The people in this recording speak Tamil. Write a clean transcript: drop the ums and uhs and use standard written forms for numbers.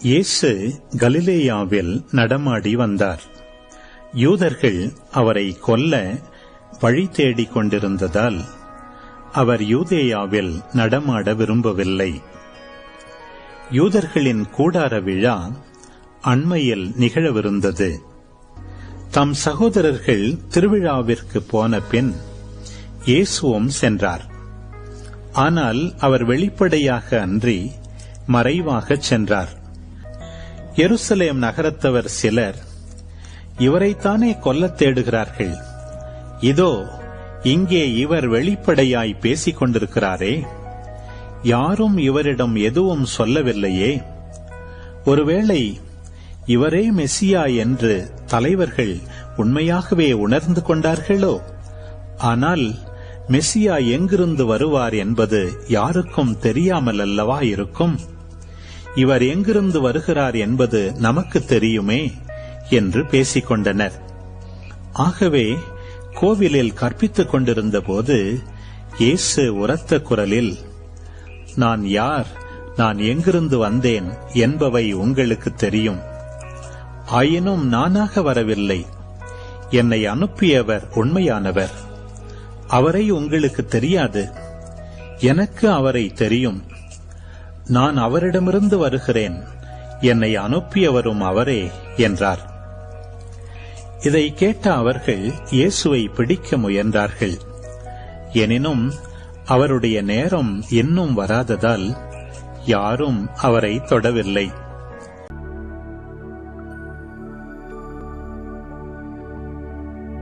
இயேசு கலிலேயாவில் நடமாடி வந்தார். யூதர்கள் அவரை கொல்ல வழி தேடிக் கொண்டிருந்ததால் அவர் யூதேயாவில் நடமாட விரும்பவில்லை. யூதர்களின் கூடார விழா அண்மையில் நிகழவிருந்தது. தம் சகோதரர்கள் திருவிழாவிற்கு போன பின் இயேசுவும் சென்றார். ஆனால் அவர் வெளிப்படையாக அன்றி மறைவாகச் சென்றார். எருசலேம் நகரத்தவர் சிலர், இவரைத்தானே கொல்லத் தேடுகிறார்கள், இதோ இங்கே இவர் வெளிப்படையாய் பேசிக் கொண்டிருக்கிறாரே, யாரும் இவரிடம் எதுவும் சொல்லவில்லையே, ஒருவேளை இவரே மெசியா என்று தலைவர்கள் உண்மையாகவே உணர்ந்து கொண்டார்களோ? ஆனால் மெசியா எங்கிருந்து வருவார் என்பது யாருக்கும் தெரியாமல் அல்லவா இருக்கும்? இவர் எங்கிருந்து வருகிறார் என்பது நமக்கு தெரியுமே என்று பேசிக்கொண்டனர். ஆகவே கோவிலில் கற்பித்துக் கொண்டிருந்த போது இயேசு உரத்த குரலில், நான் யார், நான் எங்கிருந்து வந்தேன் என்பவை உங்களுக்கு தெரியும். ஆயினும் நானாக வரவில்லை, என்னை அனுப்பியவர் உண்மையானவர். அவரை உங்களுக்கு தெரியாது, எனக்கு அவரை தெரியும். நான் அவரிடமிருந்து வருகிறேன், என்னை அனுப்பியவரும் அவரே என்றார். இதை கேட்ட அவர்கள் இயேசுவை பிடிக்க முயன்றார்கள். எனினும் அவருடைய நேரம் இன்னும் வராததால் யாரும் அவரை தொடவில்லை.